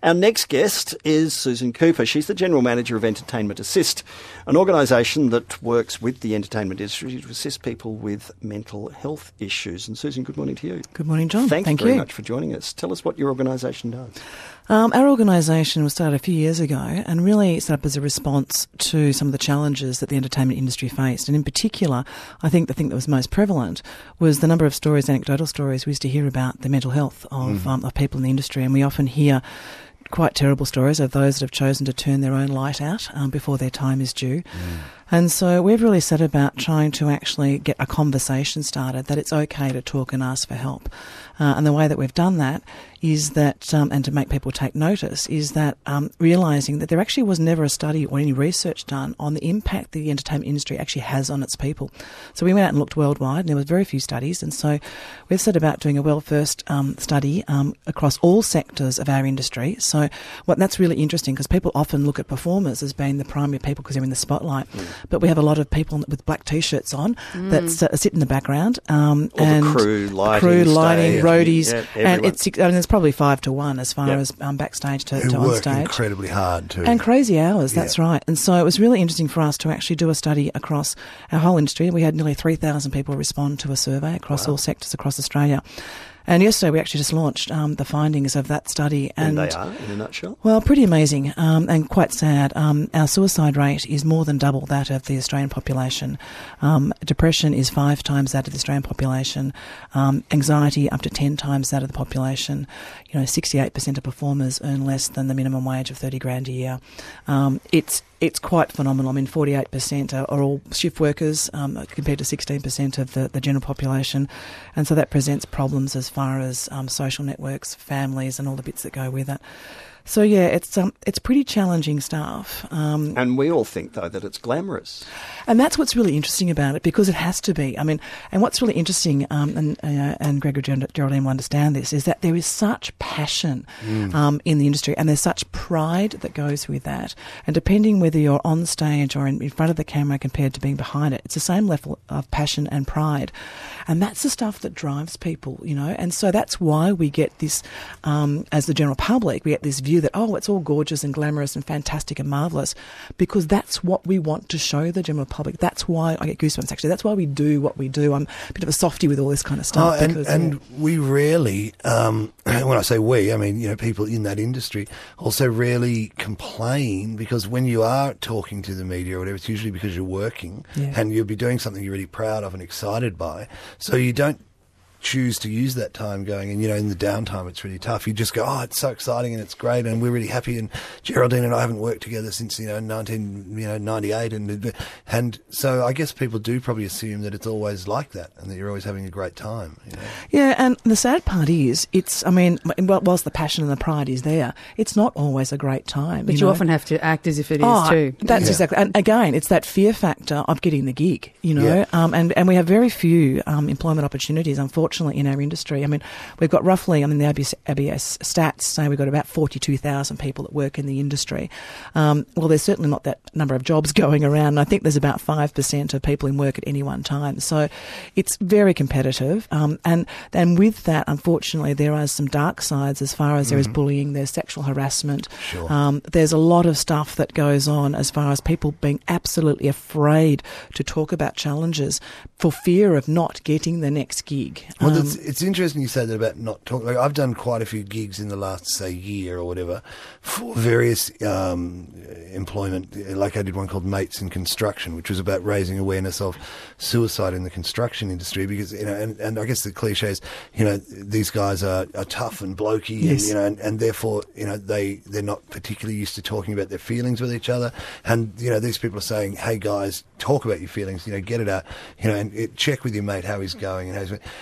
Our next guest is Susan Cooper. She's the General Manager of Entertainment Assist, an organisation that works with the entertainment industry to assist people with mental health issues. And Susan, good morning to you. Good morning, John. Thank you very much for joining us. Tell us what your organisation does. Our organisation was started a few years ago and really set up as a response to some of the challenges that the entertainment industry faced. And in particular, I think the thing that was most prevalent was the number of stories, anecdotal stories we used to hear about the mental health of people in the industry. And we often hear quite terrible stories of those that have chosen to turn their own light out before their time is due. And so we've really set about trying to actually get a conversation started that it's okay to talk and ask for help. And the way that we've done that is that, and to make people take notice, is that realising that there actually was never a study or any research done on the impact the entertainment industry actually has on its people. So we went out and looked worldwide, and there were very few studies, and so we've set about doing a well-first study across all sectors of our industry. So that's really interesting because people often look at performers as being the primary people because they're in the spotlight, but we have a lot of people with black T-shirts on that sit in the background. All and the crew, lighting, roadies, and it's probably 5 to 1 as far as backstage to Who on work stage. Incredibly hard too. And crazy hours, that's right. And so it was really interesting for us to actually do a study across our whole industry. We had nearly 3,000 people respond to a survey across all sectors across Australia. And yesterday we actually just launched the findings of that study. And they are, in a nutshell? Well, pretty amazing and quite sad. Our suicide rate is more than double that of the Australian population. Depression is 5 times that of the Australian population. Anxiety up to 10 times that of the population. 68% of performers earn less than the minimum wage of $30,000 a year. It's quite phenomenal. I mean, 48% are all shift workers compared to 16% of the general population. And so that presents problems as far as social networks, families and all the bits that go with it. So, yeah, it's pretty challenging stuff. And we all think, though, that it's glamorous. And that's what's really interesting about it, because it has to be. I mean, and what's really interesting, and Greg and Geraldine will understand this, is that there is such passion in the industry, and there's such pride that goes with that. And depending whether you're on stage or in front of the camera compared to being behind it, it's the same level of passion and pride. And that's the stuff that drives people, And so that's why we get this, as the general public, we get this view that, it's all gorgeous and glamorous and fantastic and marvellous, because that's what we want to show the general public. That's why I get goosebumps, actually. That's why we do what we do. I'm a bit of a softie with all this kind of stuff. We rarely, when I say we, I mean, people in that industry also rarely complain, because when you are talking to the media or whatever, it's usually because you're working and you'll be doing something you're really proud of and excited by. So you don't choose to use that time going, and in the downtime it's really tough. You just go, it's so exciting and it's great and we're really happy, and Geraldine and I haven't worked together since 1998, and so I guess people do probably assume that it's always like that and that you're always having a great time. Yeah, and the sad part is, whilst the passion and the pride is there, it's not always a great time. But you often have to act as if it is too. That's exactly, and again, it's that fear factor of getting the gig, and we have very few employment opportunities, unfortunately, in our industry. I mean, we've got roughly, the ABS stats say we've got about 42,000 people that work in the industry. Well, there's certainly not that number of jobs going around, and I think there's about 5% of people in work at any one time. So it's very competitive. And with that, unfortunately, there are some dark sides as far as there is bullying, there's sexual harassment. Sure. There's a lot of stuff that goes on as far as people being absolutely afraid to talk about challenges for fear of not getting the next gig. Well, it's interesting you say that about not talking. Like, I've done quite a few gigs in the last, say, year or whatever for various employment. Like I did one called Mates in Construction, which was about raising awareness of suicide in the construction industry, because, and I guess the cliche is, these guys are tough and blokey, yes. and therefore, they're not particularly used to talking about their feelings with each other. And, these people are saying, hey guys, talk about your feelings, get it out, and check with your mate how he's going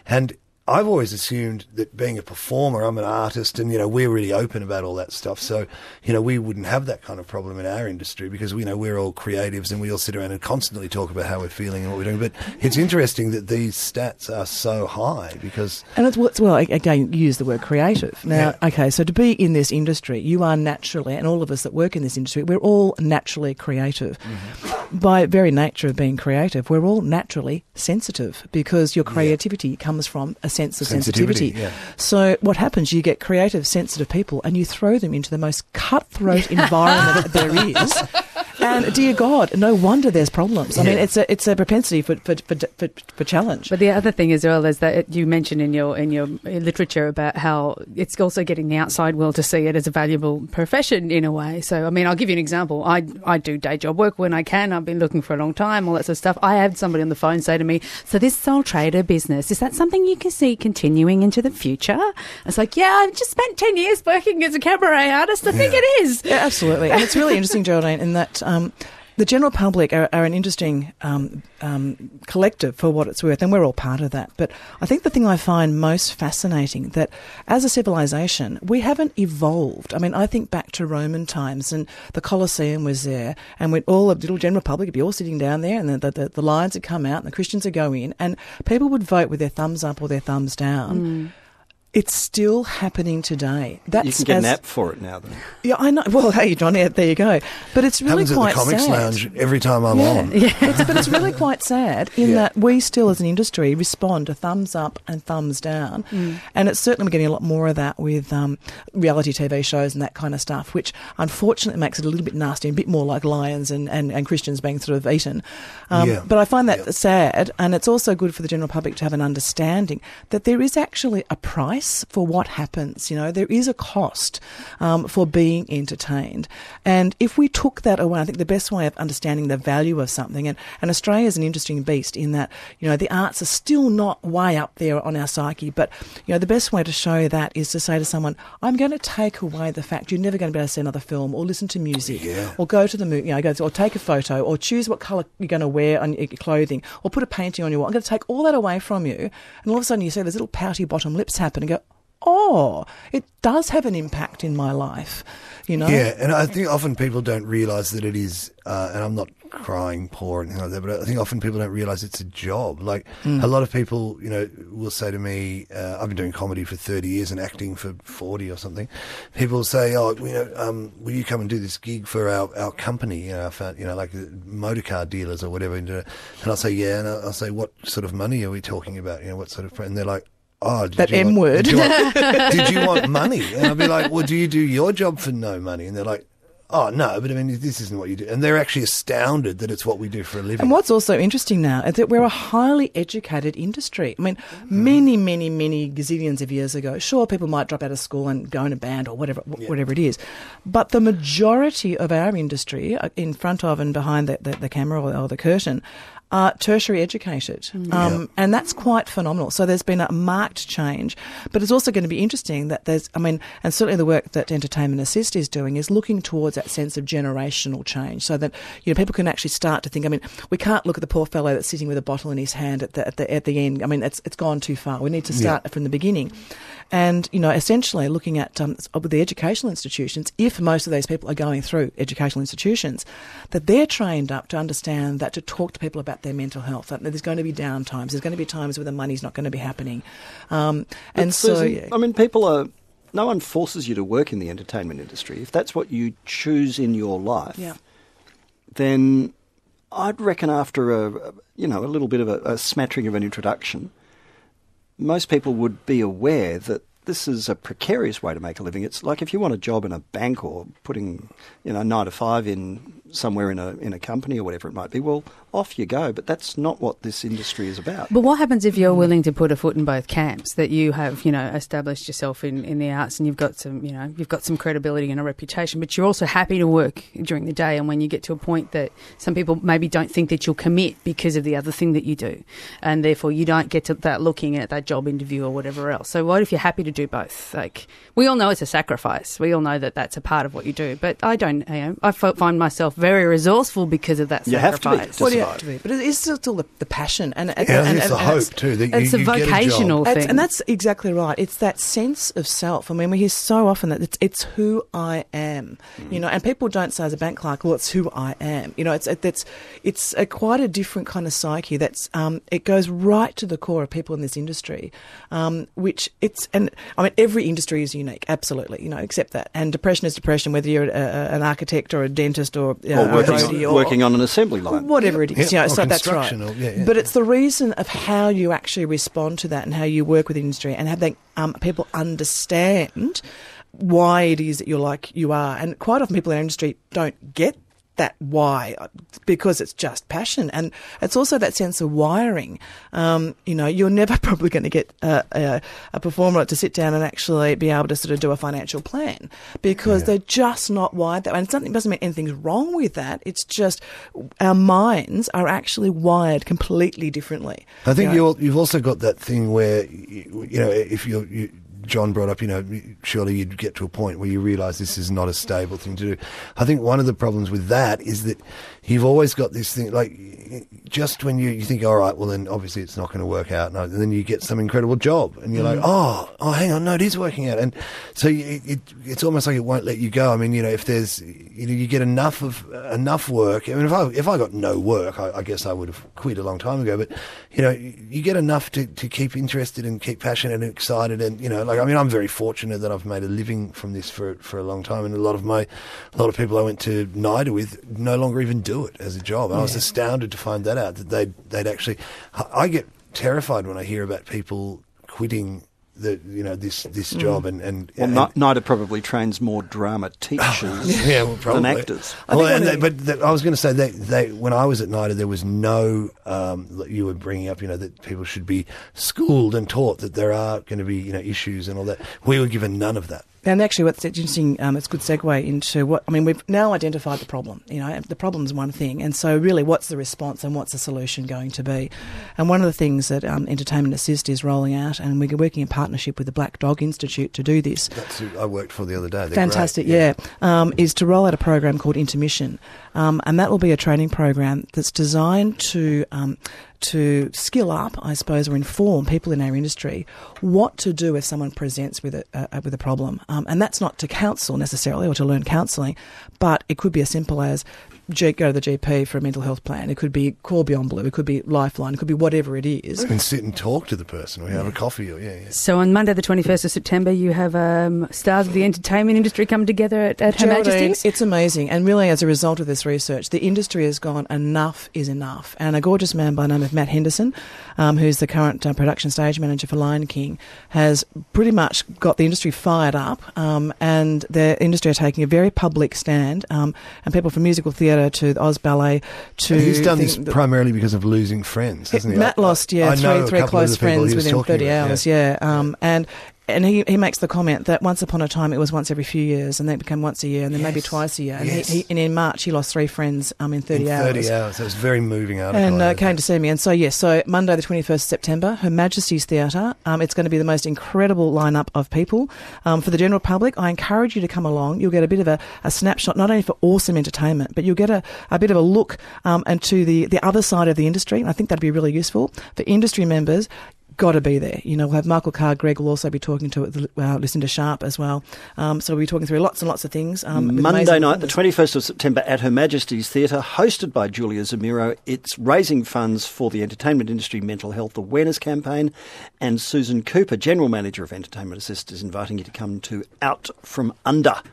and I've always assumed that being a performer, I'm an artist, and, we're really open about all that stuff. So, we wouldn't have that kind of problem in our industry, because we're all creatives and we all sit around and constantly talk about how we're feeling and what we're doing. But it's interesting that these stats are so high because... And again, you use the word creative. Now, okay, so to be in this industry, you are naturally, and all of us that work in this industry, we're all naturally creative. Mm-hmm. by very nature of being creative, we're all naturally sensitive because your creativity comes from a sense of sensitivity. Yeah. So what happens, you get creative, sensitive people and you throw them into the most cutthroat environment there is. And dear God, no wonder there's problems. I mean, it's a propensity for challenge. But the other thing as well is that you mentioned in your literature about how it's also getting the outside world to see it as a valuable profession in a way. So, I mean, I'll give you an example. I do day job work when I can. I've been looking for a long time, all that sort of stuff. I had somebody on the phone say to me, so this sole trader business, is that something you can see continuing into the future? I was like, yeah, I've just spent 10 years working as a cabaret artist. I think it is. Yeah, absolutely. And it's really interesting, Geraldine, in that the general public are an interesting collective for what it's worth, and we're all part of that. But I think the thing I find most fascinating, that as a civilization, we haven't evolved. I mean, I think back to Roman times, and the Colosseum was there, and when all the little general public would be all sitting down there, and the lions would come out, and the Christians would go in, and people would vote with their thumbs up or their thumbs down. It's still happening today. You can get an app for it now, then. Yeah, I know. Well, hey, John, there you go. But it's really happens quite at the Comics sad. Lounge every time I'm on. Yeah. But it's really quite sad in that we still, as an industry, respond to thumbs up and thumbs down. And it's certainly we're getting a lot more of that with reality TV shows and that kind of stuff, which unfortunately makes it a little bit nasty, and a bit more like lions and Christians being sort of eaten. But I find that sad, and it's also good for the general public to have an understanding that there is actually a price for what happens. You know, there is a cost for being entertained. And if we took that away, I think the best way of understanding the value of something, and Australia is an interesting beast in that, you know, the arts are still not way up there on our psyche, but, you know, the best way to show that is to say to someone, I'm going to take away the fact you're never going to be able to see another film or listen to music or go to the movie, or take a photo or choose what colour you're going to wear on your clothing or put a painting on your wall. I'm going to take all that away from you, and all of a sudden you see those little pouty bottom lips happen and go, oh, it does have an impact in my life, you know? Yeah, and I think often people don't realise that it is, and I'm not crying poor or anything like that, but I think often people don't realise it's a job. Like, a lot of people, you know, will say to me, I've been doing comedy for 30 years and acting for 40 or something. People say, oh, you know, will you come and do this gig for our company, like motorcar dealers or whatever. And I'll say, yeah, and I'll say, what sort of money are we talking about? You know, what sort of, and they're like, oh, that M word. Did you want money? And I'll be like, well, do you do your job for no money? And they're like, oh, no, but I mean, this isn't what you do. And they're actually astounded that it's what we do for a living. And what's also interesting now is that we're a highly educated industry. I mean, many gazillions of years ago, sure, people might drop out of school and go in a band or whatever it is. But the majority of our industry, in front of and behind the camera or the curtain, are tertiary educated. And that's quite phenomenal. So there's been a marked change. But it's also going to be interesting that and certainly the work that Entertainment Assist is doing is looking towards that sense of generational change, so that, you know, people can actually start to think, I mean, we can't look at the poor fellow that's sitting with a bottle in his hand at the end. I mean, it's gone too far. We need to start from the beginning. And, you know, essentially looking at with the educational institutions, if most of these people are going through educational institutions, that they're trained up to understand that, to talk to people about their mental health, that there's going to be downtimes, there's going to be times where the money's not going to be happening. And Susan, I mean, no one forces you to work in the entertainment industry. If that's what you choose in your life, then I'd reckon after a little bit of a smattering of an introduction, most people would be aware that this is a precarious way to make a living. It's like if you want a job in a bank or putting, 9 to 5 in somewhere in a company or whatever it might be, well, off you go. But that's not what this industry is about. But what happens if you're willing to put a foot in both camps, that you have, established yourself in the arts and you've got some credibility and a reputation, but you're also happy to work during the day, and when you get to a point that some people maybe don't think that you'll commit because of the other thing that you do, and therefore you don't get to that looking at that job interview or whatever else. So what if you're happy to do both? Like, we all know it's a sacrifice. We all know that that's a part of what you do, but I don't, I find myself very resourceful because of that sacrifice. You have to be. Well, you have to be. But it is still the passion. And it's the hope too. That it's a vocational thing. And that's exactly right. It's that sense of self. I mean, we hear so often that it's who I am, and people don't say as a bank clerk, well, it's who I am. It's quite a different kind of psyche. It goes right to the core of people in this industry, which and I mean, every industry is unique, absolutely, accept that. And depression is depression, whether you're an architect or a dentist or working on an assembly line. Whatever it is, so that's right. But it's the reason of how you actually respond to that and how you work with the industry and have people understand why it is that you're like you are. And quite often people in our industry don't get that why, because it's just passion. And it's also that sense of wiring. You're never probably going to get a performer to sit down and actually be able to sort of do a financial plan, because they're just not wired that way. And something doesn't mean anything's wrong with that. It's just our minds are actually wired completely differently. I think you've also got that thing where, if you John brought up, surely you'd get to a point where you realise this is not a stable thing to do. I think one of the problems with that is that you've always got this thing, like, just when you think, all right, well, then obviously it's not going to work out, and then you get some incredible job, and you're like, oh, hang on, no, it is working out. And so it's almost like it won't let you go. I mean, if there's, you get enough work. I mean, if I got no work, I guess I would have quit a long time ago. But, you get enough to keep interested and keep passionate and excited. And, I'm very fortunate that I've made a living from this for a long time. And a lot of people I went to NIDA with no longer even do it as a job. And I was astounded to find that out, that they'd actually. I get terrified when I hear about people quitting this job and NIDA probably trains more drama teachers than actors. I was going to say they when I was at NIDA, there was no you were bringing up that people should be schooled and taught that there are going to be issues and all that. We were given none of that. And actually, what's interesting, it's a good segue into we've now identified the problem. The problem's one thing, and so really, what's the response and what's the solution going to be? And one of the things that Entertainment Assist is rolling out, and we're working in partnership with the Black Dog Institute to do this. That's who I worked for the other day. They're fantastic, great. Is to roll out a program called Intermission, and that will be a training program that's designed to skill up, I suppose, or inform people in our industry what to do if someone presents with a problem. And that's not to counsel necessarily or to learn counselling, but it could be as simple as go to the GP for a mental health plan. It could be Call Beyond Blue. It could be Lifeline. It could be whatever it is. You can sit and talk to the person or have a coffee. So on Monday the 21st of September, you have stars of the entertainment industry come together at Her Majesty's? It's amazing. And really, as a result of this research, the industry has gone, enough is enough. And a gorgeous man by the name of Matt Henderson, who's the current production stage manager for Lion King, has pretty much got the industry fired up, and the industry are taking a very public stand, and people from musical theatre to the Oz Ballet to... And he's done this primarily because of losing friends, hasn't he? Matt lost, three close friends within 30 hours, and he makes the comment that once upon a time it was once every few years, and then it became once a year, and then maybe twice a year. And, and in March he lost 3 friends in 30 hours. 30 hours. It was a very moving article. And came to see me. And so Monday the 21st of September, Her Majesty's Theatre. It's going to be the most incredible lineup of people. For the general public, I encourage you to come along. You'll get a bit of a snapshot, not only for awesome entertainment, but you'll get a bit of a look into the other side of the industry. And I think that'd be really useful for industry members. Got to be there. We'll have Michael Carr. Greg will also be talking to Lucinda Sharp as well. So we'll be talking through lots and lots of things. Monday night, the 21st of September at Her Majesty's Theatre, hosted by Julia Zamiro. It's raising funds for the Entertainment Industry Mental Health Awareness Campaign. And Susan Cooper, General Manager of Entertainment Assist, is inviting you to come to Out From Under,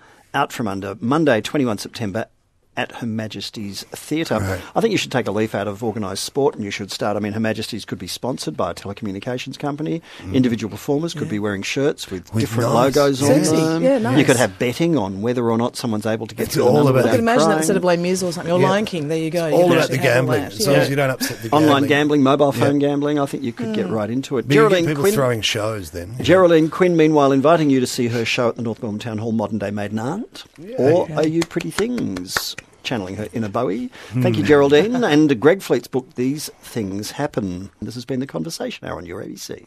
Monday, 21 September at Her Majesty's Theatre. Right. I think you should take a leaf out of organised sport and you should start. Her Majesty's could be sponsored by a telecommunications company. Individual performers could be wearing shirts with different logos on them. Yeah, nice. You could have betting on whether or not someone's able to get to all about. You could imagine that instead of Les Mis or something, or Lion King. There you go. All about the gambling. As long as you don't upset the gambling. Online gambling, mobile phone gambling. I think you could get right into it. Geraldine people Quinn, throwing shows then. Geraldine Quinn, meanwhile, inviting you to see her show at the North Melbourne Town Hall, Modern Day Maiden Aunt. Or Are You Pretty Things? Channeling her inner Bowie. Thank you, Geraldine. And Greg Fleet's book, These Things Happen. This has been The Conversation Hour on your ABC.